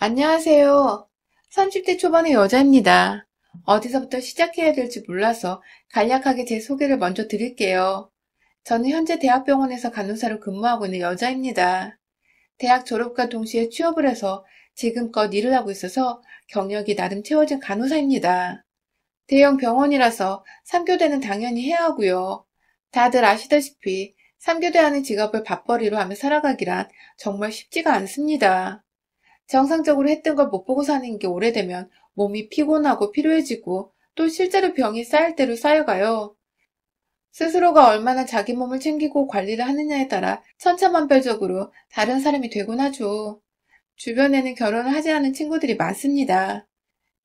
안녕하세요. 30대 초반의 여자입니다. 어디서부터 시작해야 될지 몰라서 간략하게 제 소개를 먼저 드릴게요. 저는 현재 대학병원에서 간호사로 근무하고 있는 여자입니다. 대학 졸업과 동시에 취업을 해서 지금껏 일을 하고 있어서 경력이 나름 채워진 간호사입니다. 대형 병원이라서 3교대는 당연히 해야 하고요. 다들 아시다시피 3교대 하는 직업을 밥벌이로 하며 살아가기란 정말 쉽지가 않습니다. 정상적으로 했던 걸 못 보고 사는 게 오래되면 몸이 피곤하고 피로해지고 또 실제로 병이 쌓일 대로 쌓여가요. 스스로가 얼마나 자기 몸을 챙기고 관리를 하느냐에 따라 천차만별적으로 다른 사람이 되곤 하죠. 주변에는 결혼을 하지 않은 친구들이 많습니다.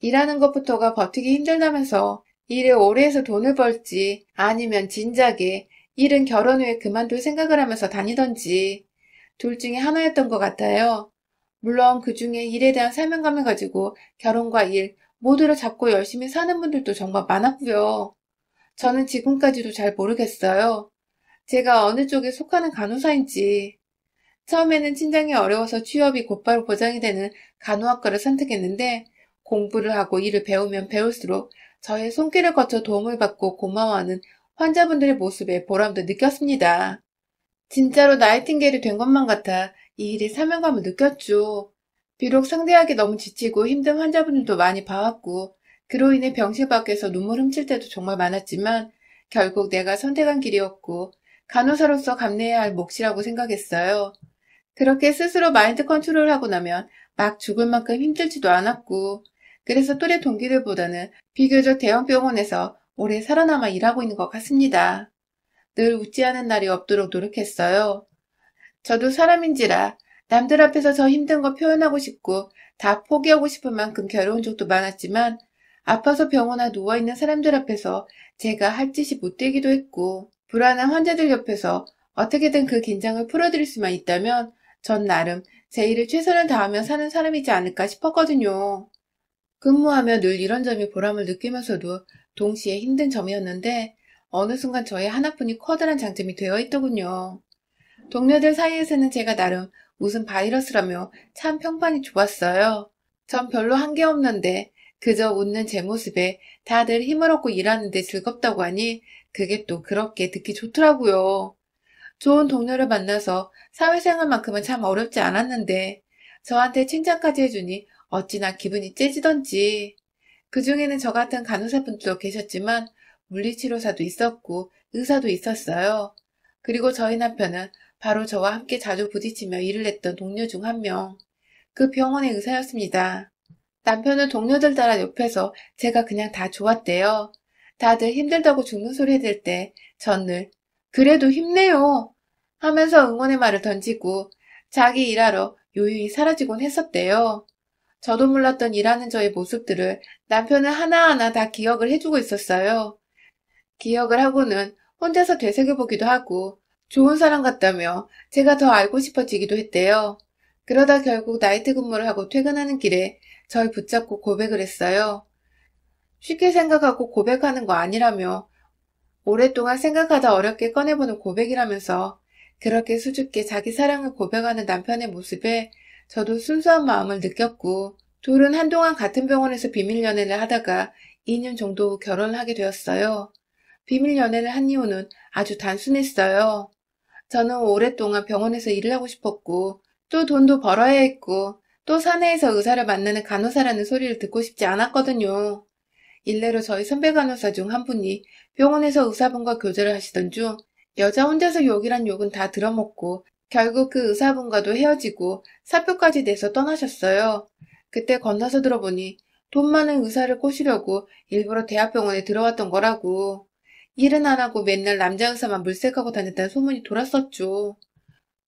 일하는 것부터가 버티기 힘들다면서 일에 오래 해서 돈을 벌지 아니면 진작에 일은 결혼 후에 그만둘 생각을 하면서 다니던지 둘 중에 하나였던 것 같아요. 물론 그중에 일에 대한 사명감을 가지고 결혼과 일 모두를 잡고 열심히 사는 분들도 정말 많았고요. 저는 지금까지도 잘 모르겠어요. 제가 어느 쪽에 속하는 간호사인지. 처음에는 친장이 어려워서 취업이 곧바로 보장이 되는 간호학과를 선택했는데 공부를 하고 일을 배우면 배울수록 저의 손길을 거쳐 도움을 받고 고마워하는 환자분들의 모습에 보람도 느꼈습니다. 진짜로 나이팅게일이 된 것만 같아 이 일에 사명감을 느꼈죠. 비록 상대하기 너무 지치고 힘든 환자분들도 많이 봐왔고 그로 인해 병실 밖에서 눈물 훔칠 때도 정말 많았지만 결국 내가 선택한 길이었고 간호사로서 감내해야 할 몫이라고 생각했어요. 그렇게 스스로 마인드 컨트롤을 하고 나면 막 죽을 만큼 힘들지도 않았고 그래서 또래 동기들보다는 비교적 대형 병원에서 오래 살아남아 일하고 있는 것 같습니다. 늘 웃지 않은 날이 없도록 노력했어요. 저도 사람인지라 남들 앞에서 저 힘든 거 표현하고 싶고 다 포기하고 싶을 만큼 괴로운 적도 많았지만 아파서 병원에 누워있는 사람들 앞에서 제가 할 짓이 못 되기도 했고 불안한 환자들 옆에서 어떻게든 그 긴장을 풀어드릴 수만 있다면 전 나름 제 일을 최선을 다하며 사는 사람이지 않을까 싶었거든요. 근무하며 늘 이런 점이 보람을 느끼면서도 동시에 힘든 점이었는데 어느 순간 저의 하나뿐이 커다란 장점이 되어 있더군요. 동료들 사이에서는 제가 나름 무슨 바이러스라며 참 평판이 좋았어요. 전 별로 한 게 없는데 그저 웃는 제 모습에 다들 힘을 얻고 일하는데 즐겁다고 하니 그게 또 그렇게 듣기 좋더라고요. 좋은 동료를 만나서 사회생활만큼은 참 어렵지 않았는데 저한테 칭찬까지 해주니 어찌나 기분이 째지던지. 그중에는 저 같은 간호사분들도 계셨지만 물리치료사도 있었고 의사도 있었어요. 그리고 저희 남편은 바로 저와 함께 자주 부딪히며 일을 했던 동료 중 한 명. 그 병원의 의사였습니다. 남편은 동료들 따라 옆에서 제가 그냥 다 좋았대요. 다들 힘들다고 죽는 소리 해댈 때 전 늘 그래도 힘내요 하면서 응원의 말을 던지고 자기 일하러 요유히 사라지곤 했었대요. 저도 몰랐던 일하는 저의 모습들을 남편은 하나하나 다 기억을 해주고 있었어요. 기억을 하고는 혼자서 되새겨보기도 하고 좋은 사람 같다며 제가 더 알고 싶어지기도 했대요. 그러다 결국 나이트 근무를 하고 퇴근하는 길에 절 붙잡고 고백을 했어요. 쉽게 생각하고 고백하는 거 아니라며 오랫동안 생각하다 어렵게 꺼내보는 고백이라면서 그렇게 수줍게 자기 사랑을 고백하는 남편의 모습에 저도 순수한 마음을 느꼈고 둘은 한동안 같은 병원에서 비밀 연애를 하다가 2년 정도 후 결혼을 하게 되었어요. 비밀 연애를 한 이유는 아주 단순했어요. 저는 오랫동안 병원에서 일을 하고 싶었고 또 돈도 벌어야 했고 또 사내에서 의사를 만나는 간호사라는 소리를 듣고 싶지 않았거든요. 일례로 저희 선배 간호사 중 한 분이 병원에서 의사분과 교제를 하시던 중 여자 혼자서 욕이란 욕은 다 들어먹고 결국 그 의사분과도 헤어지고 사표까지 내서 떠나셨어요. 그때 건너서 들어보니 돈 많은 의사를 꼬시려고 일부러 대학병원에 들어왔던 거라고. 일은 안 하고 맨날 남자 의사만 물색하고 다녔다는 소문이 돌았었죠.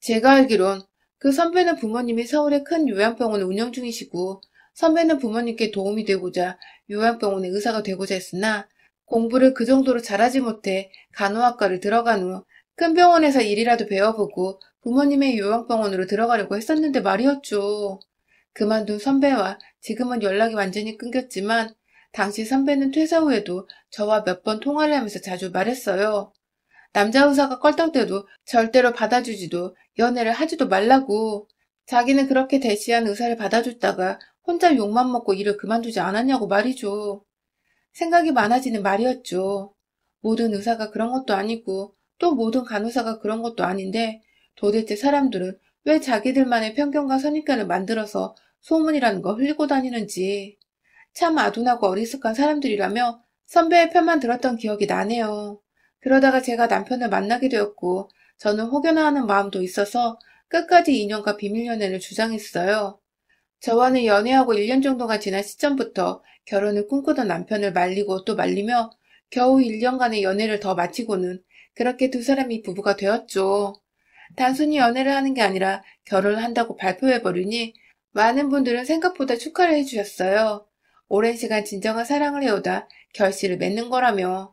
제가 알기론 그 선배는 부모님이 서울의 큰 요양병원을 운영 중이시고 선배는 부모님께 도움이 되고자 요양병원의 의사가 되고자 했으나 공부를 그 정도로 잘하지 못해 간호학과를 들어간 후 큰 병원에서 일이라도 배워보고 부모님의 요양병원으로 들어가려고 했었는데 말이었죠. 그만둔 선배와 지금은 연락이 완전히 끊겼지만 당시 선배는 퇴사 후에도 저와 몇 번 통화를 하면서 자주 말했어요. 남자 의사가 껄떡대도 절대로 받아주지도 연애를 하지도 말라고. 자기는 그렇게 대시한 의사를 받아줬다가 혼자 욕만 먹고 일을 그만두지 않았냐고 말이죠. 생각이 많아지는 말이었죠. 모든 의사가 그런 것도 아니고 또 모든 간호사가 그런 것도 아닌데 도대체 사람들은 왜 자기들만의 편견과 선입견을 만들어서 소문이라는 거 흘리고 다니는지 참 아둔하고 어리숙한 사람들이라며 선배의 편만 들었던 기억이 나네요. 그러다가 제가 남편을 만나게 되었고 저는 혹여나하는 마음도 있어서 끝까지 인연과 비밀 연애를 주장했어요. 저와는 연애하고 1년 정도가 지난 시점부터 결혼을 꿈꾸던 남편을 말리고 또 말리며 겨우 1년간의 연애를 더 마치고는 그렇게 두 사람이 부부가 되었죠. 단순히 연애를 하는 게 아니라 결혼을 한다고 발표해버리니 많은 분들은 생각보다 축하를 해주셨어요. 오랜 시간 진정한 사랑을 해오다 결실을 맺는 거라며.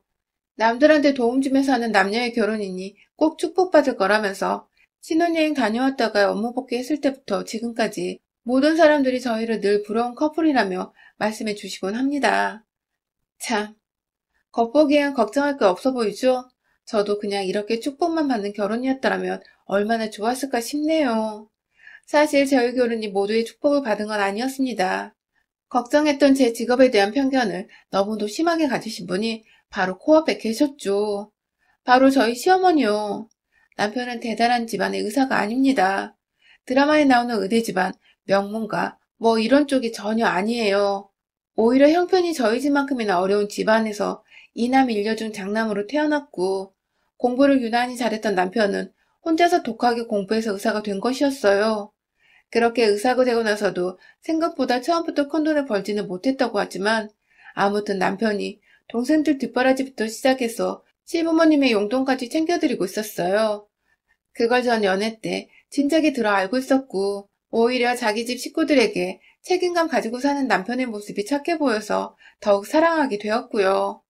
남들한테 도움 주면서 하는 남녀의 결혼이니 꼭 축복받을 거라면서 신혼여행 다녀왔다가 업무 복귀했을 때부터 지금까지 모든 사람들이 저희를 늘 부러운 커플이라며 말씀해 주시곤 합니다. 참, 겉보기엔 걱정할 게 없어 보이죠? 저도 그냥 이렇게 축복만 받는 결혼이었더라면 얼마나 좋았을까 싶네요. 사실 저희 결혼이 모두의 축복을 받은 건 아니었습니다. 걱정했던 제 직업에 대한 편견을 너무도 심하게 가지신 분이 바로 코앞에 계셨죠. 바로 저희 시어머니요. 남편은 대단한 집안의 의사가 아닙니다. 드라마에 나오는 의대 집안, 명문가, 뭐 이런 쪽이 전혀 아니에요. 오히려 형편이 저희 집만큼이나 어려운 집안에서 이남 일녀 중 장남으로 태어났고 공부를 유난히 잘했던 남편은 혼자서 독하게 공부해서 의사가 된 것이었어요. 그렇게 의사가 되고 나서도 생각보다 처음부터 큰돈을 벌지는 못했다고 하지만 아무튼 남편이 동생들 뒷바라지부터 시작해서 시부모님의 용돈까지 챙겨드리고 있었어요. 그걸 전 연애 때 진작에 들어 알고 있었고 오히려 자기 집 식구들에게 책임감 가지고 사는 남편의 모습이 착해 보여서 더욱 사랑하게 되었고요.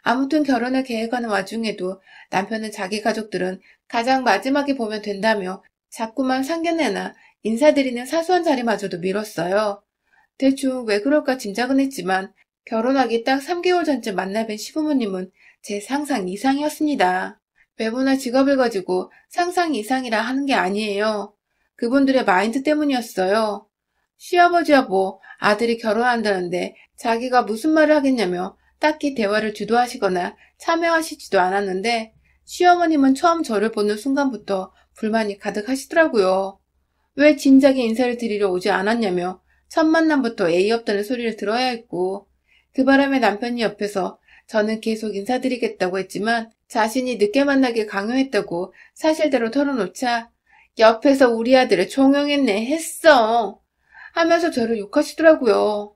아무튼 결혼을 계획하는 와중에도 남편은 자기 가족들은 가장 마지막에 보면 된다며 자꾸만 상견례나 인사드리는 사소한 자리마저도 미뤘어요. 대충 왜 그럴까 짐작은 했지만 결혼하기 딱 3개월 전쯤 만나뵌 시부모님은 제 상상 이상이었습니다. 외모나 직업을 가지고 상상 이상이라 하는 게 아니에요. 그분들의 마인드 때문이었어요. 시아버지와 뭐 아들이 결혼한다는데 자기가 무슨 말을 하겠냐며 딱히 대화를 주도하시거나 참여하시지도 않았는데 시어머님은 처음 저를 보는 순간부터 불만이 가득하시더라고요. 왜 진작에 인사를 드리러 오지 않았냐며 첫 만남부터 예의 없다는 소리를 들어야 했고 그 바람에 남편이 옆에서 저는 계속 인사드리겠다고 했지만 자신이 늦게 만나길 강요했다고 사실대로 털어놓자 옆에서 우리 아들을 종용했네 했어 하면서 저를 욕하시더라고요.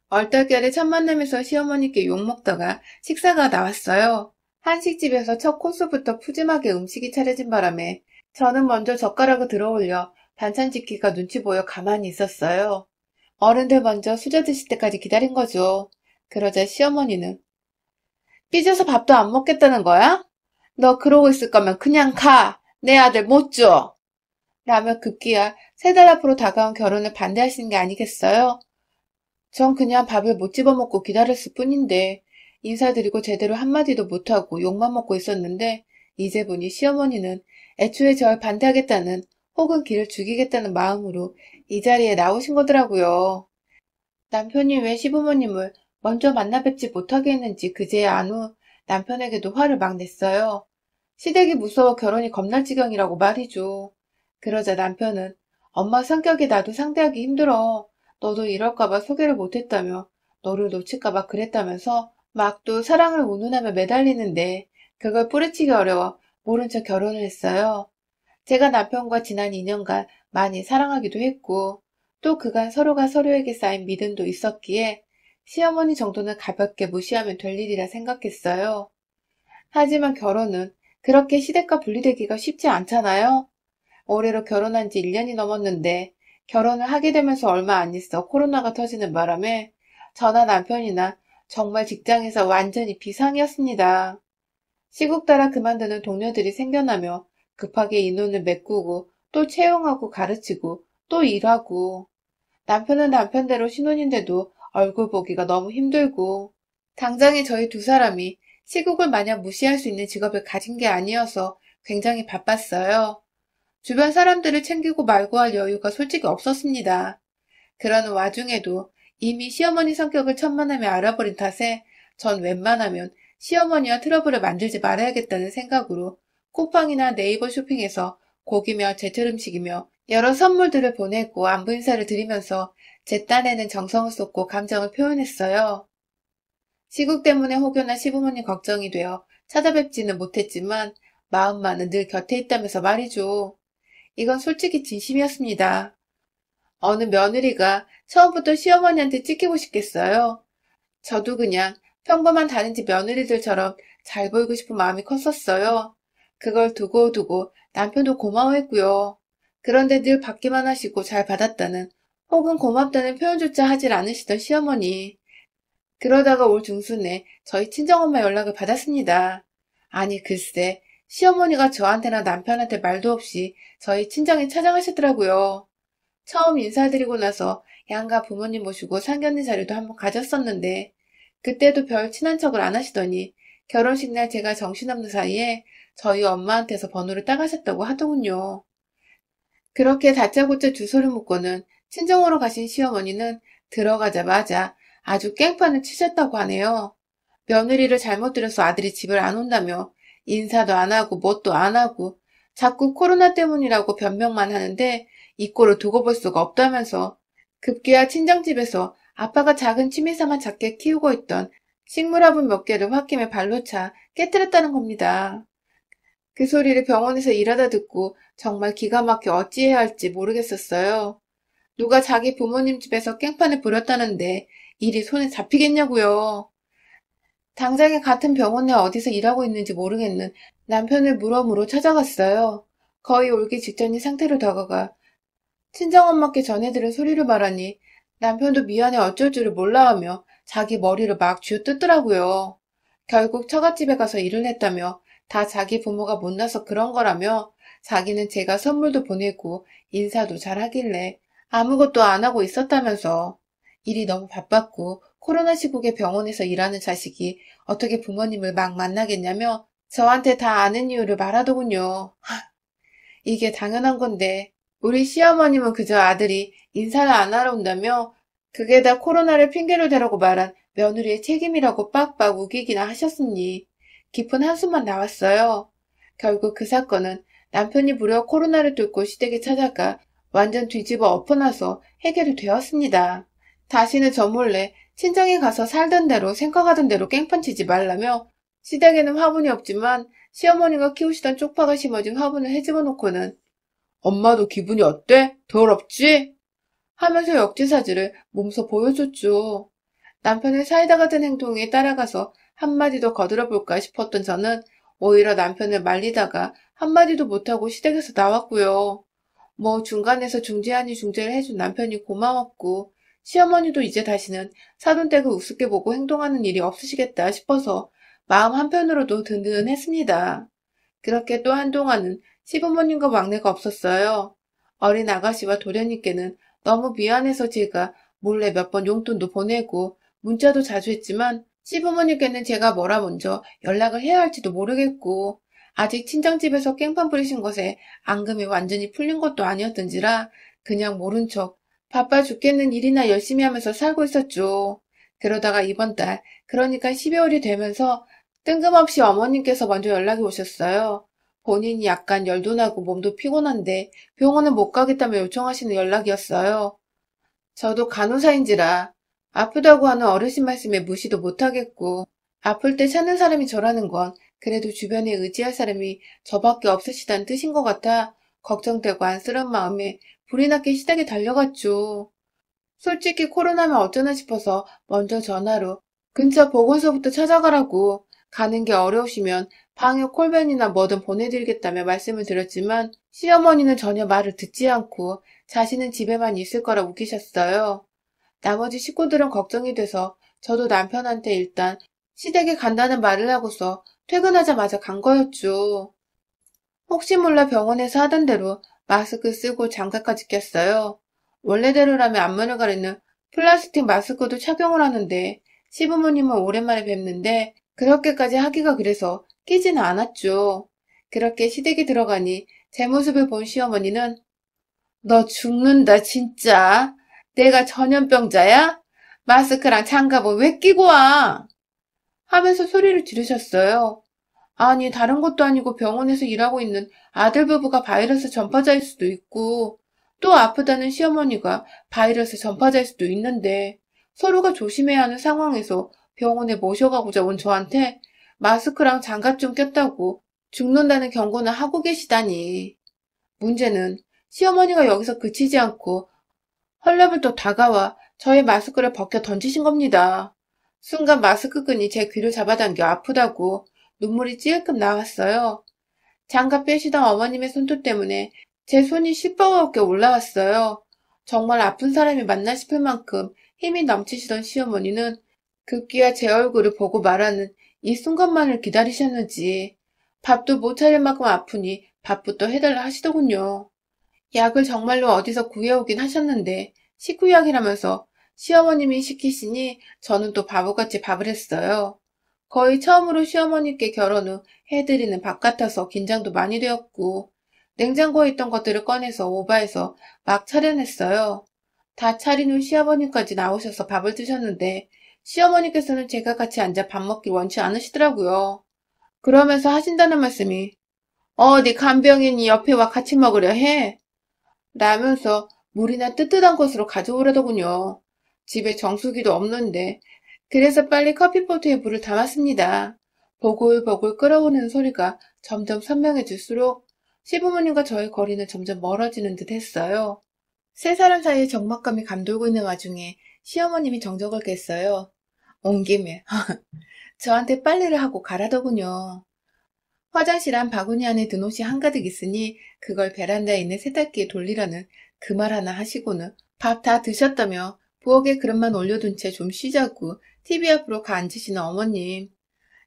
얼떨결에 첫 만남에서 시어머니께 욕먹다가 식사가 나왔어요. 한식집에서 첫 코스부터 푸짐하게 음식이 차려진 바람에 저는 먼저 젓가락을 들어올려 반찬 짓기가 눈치 보여 가만히 있었어요. 어른들 먼저 수저 드실 때까지 기다린 거죠. 그러자 시어머니는 삐져서 밥도 안 먹겠다는 거야? 너 그러고 있을 거면 그냥 가. 내 아들 못 줘. 라며 급기야 3달 앞으로 다가온 결혼을 반대하시는 게 아니겠어요? 전 그냥 밥을 못 집어먹고 기다렸을 뿐인데 인사드리고 제대로 한마디도 못하고 욕만 먹고 있었는데 이제 보니 시어머니는 애초에 절 반대하겠다는 혹은 길을 죽이겠다는 마음으로 이 자리에 나오신 거더라고요. 남편이 왜 시부모님을 먼저 만나 뵙지 못하게 했는지 그제야 안 후 남편에게도 화를 막 냈어요. 시댁이 무서워 결혼이 겁날 지경이라고 말이죠. 그러자 남편은 엄마 성격이 나도 상대하기 힘들어. 너도 이럴까봐 소개를 못했다며 너를 놓칠까봐 그랬다면서 막 또 사랑을 운운하며 매달리는데 그걸 뿌리치기 어려워 모른 척 결혼을 했어요. 제가 남편과 지난 2년간 많이 사랑하기도 했고 또 그간 서로가 서로에게 쌓인 믿음도 있었기에 시어머니 정도는 가볍게 무시하면 될 일이라 생각했어요. 하지만 결혼은 그렇게 시댁과 분리되기가 쉽지 않잖아요. 올해로 결혼한 지 1년이 넘었는데 결혼을 하게 되면서 얼마 안 있어 코로나가 터지는 바람에 저나 남편이나 정말 직장에서 완전히 비상이었습니다. 시국 따라 그만두는 동료들이 생겨나며 급하게 인원을 메꾸고 또 채용하고 가르치고 또 일하고 남편은 남편대로 신혼인데도 얼굴 보기가 너무 힘들고 당장에 저희 두 사람이 시국을 마냥 무시할 수 있는 직업을 가진 게 아니어서 굉장히 바빴어요. 주변 사람들을 챙기고 말고 할 여유가 솔직히 없었습니다. 그러는 와중에도 이미 시어머니 성격을 천만함에 알아버린 탓에 전 웬만하면 시어머니와 트러블을 만들지 말아야겠다는 생각으로 쿠팡이나 네이버 쇼핑에서 고기며 제철 음식이며 여러 선물들을 보내고 안부 인사를 드리면서 제 딴에는 정성을 쏟고 감정을 표현했어요. 시국 때문에 혹여나 시부모님 걱정이 되어 찾아뵙지는 못했지만 마음만은 늘 곁에 있다면서 말이죠. 이건 솔직히 진심이었습니다. 어느 며느리가 처음부터 시어머니한테 찍히고 싶겠어요. 저도 그냥 평범한 다른 집 며느리들처럼 잘 보이고 싶은 마음이 컸었어요. 그걸 두고두고 남편도 고마워했고요. 그런데 늘 받기만 하시고 잘 받았다는 혹은 고맙다는 표현조차 하질 않으시던 시어머니. 그러다가 올 중순에 저희 친정엄마 연락을 받았습니다. 아니 글쎄 시어머니가 저한테나 남편한테 말도 없이 저희 친정에 찾아가셨더라고요. 처음 인사드리고 나서 양가 부모님 모시고 상견례 자리도 한번 가졌었는데 그때도 별 친한 척을 안 하시더니 결혼식 날 제가 정신없는 사이에 저희 엄마한테서 번호를 따가셨다고 하더군요. 그렇게 다짜고짜 주소를 묻고는 친정으로 가신 시어머니는 들어가자마자 아주 깽판을 치셨다고 하네요. 며느리를 잘못 들여서 아들이 집을 안 온다며 인사도 안 하고 뭣도 안 하고 자꾸 코로나 때문이라고 변명만 하는데 이 꼴을 두고 볼 수가 없다면서 급기야 친정집에서 아빠가 작은 취미삼아 작게 키우고 있던 식물화분 몇 개를 홧김에 발로 차 깨뜨렸다는 겁니다. 그 소리를 병원에서 일하다 듣고 정말 기가 막혀 어찌해야 할지 모르겠었어요. 누가 자기 부모님 집에서 깽판을 부렸다는데 일이 손에 잡히겠냐고요. 당장에 같은 병원에 어디서 일하고 있는지 모르겠는 남편을 물어물어 찾아갔어요. 거의 올기 직전인 상태로 다가가 친정엄마께 전해들은 소리를 말하니 남편도 미안해 어쩔 줄을 몰라 하며 자기 머리를 막 쥐어뜯더라고요. 결국 처갓집에 가서 일을 했다며 다 자기 부모가 못나서 그런 거라며 자기는 제가 선물도 보내고 인사도 잘 하길래 아무것도 안 하고 있었다면서 일이 너무 바빴고 코로나 시국에 병원에서 일하는 자식이 어떻게 부모님을 막 만나겠냐며 저한테 다 아는 이유를 말하더군요. 이게 당연한 건데 우리 시어머님은 그저 아들이 인사를 안 하러 온다며 그게 다 코로나를 핑계로 대라고 말한 며느리의 책임이라고 빡빡 우기기나 하셨으니 깊은 한숨만 나왔어요. 결국 그 사건은 남편이 무려 코로나를 뚫고 시댁에 찾아가 완전 뒤집어 엎어놔서 해결이 되었습니다. 다시는 저 몰래 친정에 가서 살던 대로 생각하던 대로 깽판 치지 말라며 시댁에는 화분이 없지만 시어머니가 키우시던 쪽파가 심어진 화분을 헤집어 놓고는 엄마도 기분이 어때? 더럽지? 하면서 역지사지를 몸소 보여줬죠. 남편의 사이다 같은 행동에 따라가서 한마디도 거들어볼까 싶었던 저는 오히려 남편을 말리다가 한마디도 못하고 시댁에서 나왔고요. 뭐 중간에서 중재 아닌 중재를 해준 남편이 고마웠고 시어머니도 이제 다시는 사돈댁을 우습게 보고 행동하는 일이 없으시겠다 싶어서 마음 한편으로도 든든했습니다. 그렇게 또 한동안은 시부모님과 막내가 없었어요. 어린 아가씨와 도련님께는 너무 미안해서 제가 몰래 몇 번 용돈도 보내고 문자도 자주 했지만 시부모님께는 제가 뭐라 먼저 연락을 해야 할지도 모르겠고 아직 친정집에서 깽판 부리신 것에 앙금이 완전히 풀린 것도 아니었던지라 그냥 모른 척 바빠 죽겠는 일이나 열심히 하면서 살고 있었죠. 그러다가 이번 달, 그러니까 12월이 되면서 뜬금없이 어머님께서 먼저 연락이 오셨어요. 본인이 약간 열도 나고 몸도 피곤한데 병원에 못 가겠다며 요청하시는 연락이었어요. 저도 간호사인지라 아프다고 하는 어르신 말씀에 무시도 못하겠고 아플 때 찾는 사람이 저라는 건 그래도 주변에 의지할 사람이 저밖에 없으시다는 뜻인 것 같아 걱정되고 안쓰러운 마음에 불이 나게 시댁에 달려갔죠. 솔직히 코로나면 어쩌나 싶어서 먼저 전화로 근처 보건소부터 찾아가라고 가는 게 어려우시면 방역 콜벤이나 뭐든 보내드리겠다며 말씀을 드렸지만 시어머니는 전혀 말을 듣지 않고 자신은 집에만 있을 거라 웃기셨어요. 나머지 식구들은 걱정이 돼서 저도 남편한테 일단 시댁에 간다는 말을 하고서 퇴근하자마자 간 거였죠. 혹시 몰라 병원에서 하던 대로 마스크 쓰고 장갑까지 꼈어요. 원래대로라면 앞면을 가리는 플라스틱 마스크도 착용을 하는데 시부모님은 오랜만에 뵙는데 그렇게까지 하기가 그래서 끼지는 않았죠. 그렇게 시댁에 들어가니 제 모습을 본 시어머니는 너 죽는다 진짜. 내가 전염병자야? 마스크랑 장갑은 왜 끼고 와? 하면서 소리를 지르셨어요. 아니, 다른 것도 아니고 병원에서 일하고 있는 아들 부부가 바이러스 전파자일 수도 있고, 또 아프다는 시어머니가 바이러스 전파자일 수도 있는데, 서로가 조심해야 하는 상황에서 병원에 모셔가고자 온 저한테 마스크랑 장갑 좀 꼈다고 죽는다는 경고는 하고 계시다니. 문제는 시어머니가 여기서 그치지 않고 헐레벌떡 다가와 저의 마스크를 벗겨 던지신 겁니다. 순간 마스크 끈이 제 귀를 잡아당겨 아프다고 눈물이 찔끔 나왔어요. 장갑 빼시던 어머님의 손톱 때문에 제 손이 시뻘겋게 올라왔어요. 정말 아픈 사람이 맞나 싶을 만큼 힘이 넘치시던 시어머니는 급기야 제 얼굴을 보고 말하는 이 순간만을 기다리셨는지 밥도 못 차릴 만큼 아프니 밥부터 해달라 하시더군요. 약을 정말로 어디서 구해오긴 하셨는데 식후약이라면서 시어머님이 시키시니 저는 또 바보같이 밥을 했어요. 거의 처음으로 시어머님께 결혼 후 해드리는 밥 같아서 긴장도 많이 되었고 냉장고에 있던 것들을 꺼내서 오바해서 막 차려냈어요. 다 차린 후 시아버님까지 나오셔서 밥을 드셨는데 시어머니께서는 제가 같이 앉아 밥 먹기 원치 않으시더라고요. 그러면서 하신다는 말씀이 어디 간병인이 옆에 와 같이 먹으려 해? 라면서 물이나 뜨뜻한 것으로 가져오려더군요. 집에 정수기도 없는데 그래서 빨리 커피포트에 물을 담았습니다. 보글보글 끓어오르는 소리가 점점 선명해질수록 시부모님과 저의 거리는 점점 멀어지는 듯 했어요. 세 사람 사이에 적막감이 감돌고 있는 와중에 시어머님이 정적을 깼어요. 온 김에 저한테 빨래를 하고 가라더군요. 화장실 안 바구니 안에 든 옷이 한가득 있으니 그걸 베란다에 있는 세탁기에 돌리라는 그 말 하나 하시고는 밥 다 드셨다며 부엌에 그릇만 올려둔 채 좀 쉬자고 TV 앞으로 가 앉으시는 어머님.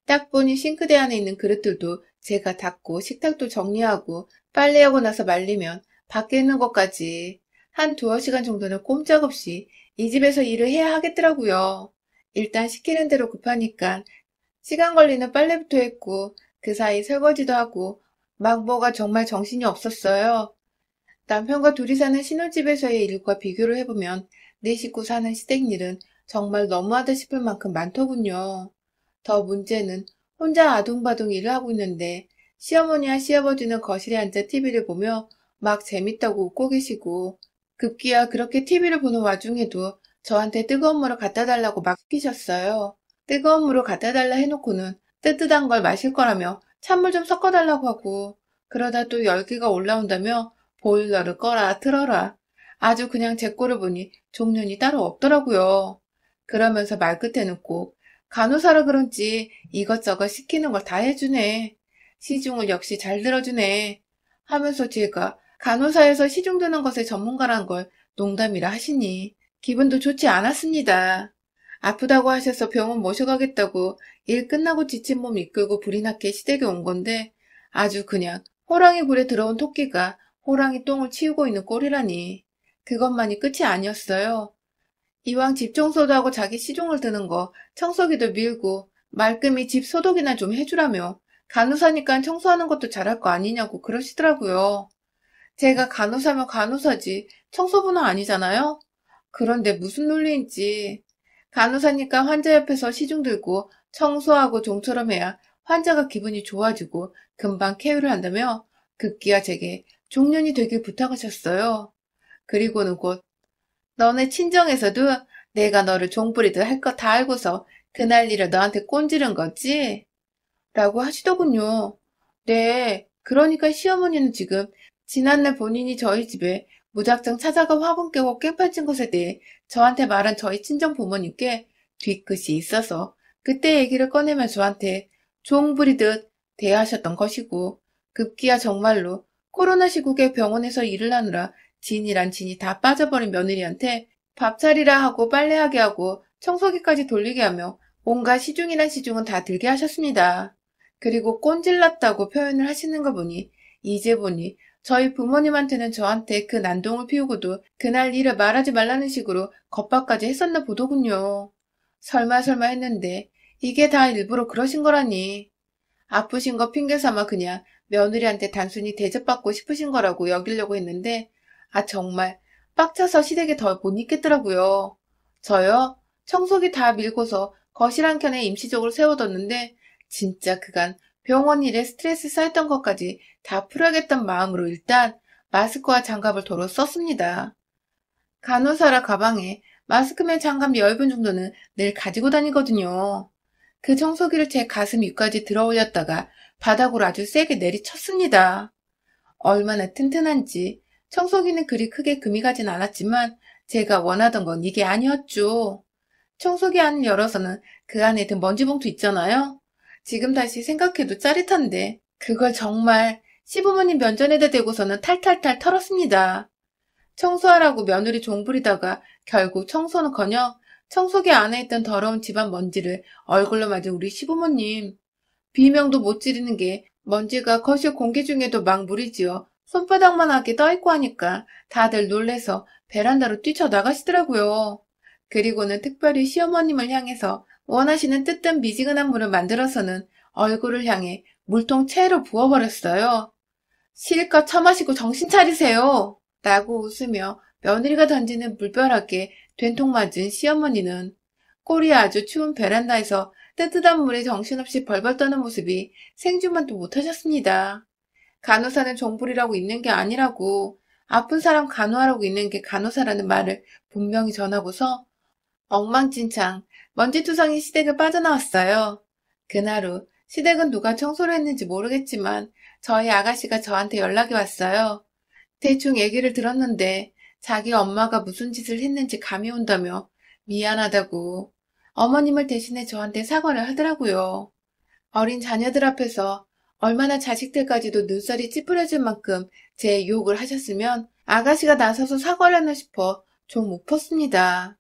딱 보니 싱크대 안에 있는 그릇들도 제가 닦고 식탁도 정리하고 빨래하고 나서 말리면 밖에 있는 것까지 한 두어 시간 정도는 꼼짝없이 이 집에서 일을 해야 하겠더라고요. 일단 시키는 대로 급하니까 시간 걸리는 빨래부터 했고 그 사이 설거지도 하고 막 뭐가 정말 정신이 없었어요. 남편과 둘이 사는 신혼집에서의 일과 비교를 해보면 네 식구 사는 시댁 일은 정말 너무하다 싶을 만큼 많더군요. 더 문제는 혼자 아둥바둥 일을 하고 있는데 시어머니와 시아버지는 거실에 앉아 TV를 보며 막 재밌다고 웃고 계시고 급기야 그렇게 TV를 보는 와중에도 저한테 뜨거운 물을 갖다 달라고 막 시키셨어요. 뜨거운 물을 갖다 달라 해놓고는 뜨뜻한 걸 마실 거라며 찬물 좀 섞어달라고 하고 그러다 또 열기가 올라온다며 보일러를 꺼라 틀어라. 아주 그냥 제 꼴을 보니 종년이 따로 없더라고요. 그러면서 말끝에는 꼭 간호사라 그런지 이것저것 시키는 걸 다 해주네. 시중을 역시 잘 들어주네. 하면서 제가 간호사에서 시중 드는 것의 전문가란 걸 농담이라 하시니 기분도 좋지 않았습니다. 아프다고 하셔서 병원 모셔가겠다고 일 끝나고 지친 몸 이끌고 불이 나게 시댁에 온 건데 아주 그냥 호랑이 굴에 들어온 토끼가 호랑이 똥을 치우고 있는 꼴이라니. 그것만이 끝이 아니었어요. 이왕 집 청소도 하고 자기 시중을 드는 거 청소기도 밀고 말끔히 집 소독이나 좀 해주라며 간호사니까 청소하는 것도 잘할 거 아니냐고 그러시더라고요. 제가 간호사면 간호사지 청소부는 아니잖아요? 그런데 무슨 논리인지 간호사니까 환자 옆에서 시중 들고 청소하고 종처럼 해야 환자가 기분이 좋아지고 금방 쾌유를 한다며 급기야 제게 종년이 되길 부탁하셨어요. 그리고는 곧 너네 친정에서도 내가 너를 종부리듯 할 거 다 알고서 그날 일을 너한테 꼰지른 거지? 라고 하시더군요. 네, 그러니까 시어머니는 지금 지난날 본인이 저희 집에 무작정 찾아가 화분 깨고 깽판친 것에 대해 저한테 말한 저희 친정 부모님께 뒤끝이 있어서 그때 얘기를 꺼내면 저한테 종부리듯 대하셨던 것이고 급기야 정말로 코로나 시국에 병원에서 일을 하느라 진이란 진이 다 빠져버린 며느리한테 밥 차리라 하고 빨래하게 하고 청소기까지 돌리게 하며 온갖 시중이란 시중은 다 들게 하셨습니다. 그리고 꼰질났다고 표현을 하시는 거 보니 이제 보니 저희 부모님한테는 저한테 그 난동을 피우고도 그날 일을 말하지 말라는 식으로 겁박까지 했었나 보더군요. 설마 했는데 이게 다 일부러 그러신 거라니. 아프신 거 핑계 삼아 그냥 며느리한테 단순히 대접받고 싶으신 거라고 여기려고 했는데, 정말 빡쳐서 시댁에 더 못 있겠더라고요. 저요? 청소기 다 밀고서 거실 한 켠에 임시적으로 세워뒀는데, 진짜 그간 병원 일에 스트레스 쌓였던 것까지 다 풀어야겠다는 마음으로 일단 마스크와 장갑을 도로 썼습니다. 간호사라 가방에 마스크면 장갑 10분 정도는 늘 가지고 다니거든요. 그 청소기를 제 가슴 위까지 들어 올렸다가 바닥으로 아주 세게 내리쳤습니다. 얼마나 튼튼한지 청소기는 그리 크게 금이 가진 않았지만 제가 원하던 건 이게 아니었죠. 청소기 안을 열어서는 그 안에 든 먼지 봉투 있잖아요. 지금 다시 생각해도 짜릿한데 그걸 정말 시부모님 면전에다 대고서는 탈탈탈 털었습니다. 청소하라고 며느리 종부리다가 결국 청소는커녕 청소기 안에 있던 더러운 집안 먼지를 얼굴로 맞은 우리 시부모님. 비명도 못 지르는 게 먼지가 거실 공기 중에도 막 무리지어 손바닥만하게 떠있고 하니까 다들 놀래서 베란다로 뛰쳐나가시더라고요. 그리고는 특별히 시어머님을 향해서 원하시는 뜨뜻 미지근한 물을 만들어서는 얼굴을 향해 물통 채로 부어버렸어요. 실컷 처마시고 정신 차리세요. 라고 웃으며 며느리가 던지는 물벼락에 된통 맞은 시어머니는 꼴이 아주 추운 베란다에서 뜨뜻한 물에 정신없이 벌벌 떠는 모습이 생존만도 못하셨습니다. 간호사는 종불이라고 있는 게 아니라고 아픈 사람 간호하라고 있는 게 간호사라는 말을 분명히 전하고서 엉망진창 먼지투성이 시댁을 빠져나왔어요. 그날 후 시댁은 누가 청소를 했는지 모르겠지만 저희 아가씨가 저한테 연락이 왔어요. 대충 얘기를 들었는데 자기 엄마가 무슨 짓을 했는지 감이 온다며 미안하다고 어머님을 대신해 저한테 사과를 하더라고요. 어린 자녀들 앞에서 얼마나 자식들까지도 눈살이 찌푸려질 만큼 제 욕을 하셨으면 아가씨가 나서서 사과를 하나 싶어 좀 웃었습니다.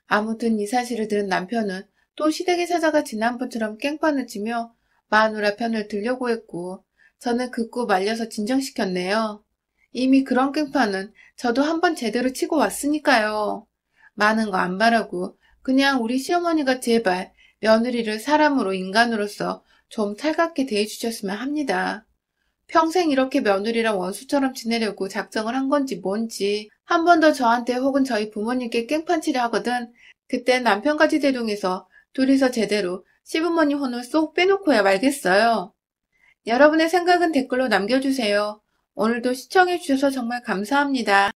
아무튼 이 사실을 들은 남편은 또 시댁에 찾아가 지난번처럼 깽판을 치며 마누라 편을 들려고 했고 저는 듣고 말려서 진정시켰네요. 이미 그런 깽판은 저도 한번 제대로 치고 왔으니까요. 많은 거 안 바라고 그냥 우리 시어머니가 제발 며느리를 사람으로 인간으로서 좀 살갑게 대해주셨으면 합니다. 평생 이렇게 며느리랑 원수처럼 지내려고 작정을 한 건지 뭔지 한 번 더 저한테 혹은 저희 부모님께 깽판치려 하거든 그때 남편까지 대동해서 둘이서 제대로 시부모님 혼을 쏙 빼놓고야 말겠어요. 여러분의 생각은 댓글로 남겨주세요. 오늘도 시청해주셔서 정말 감사합니다.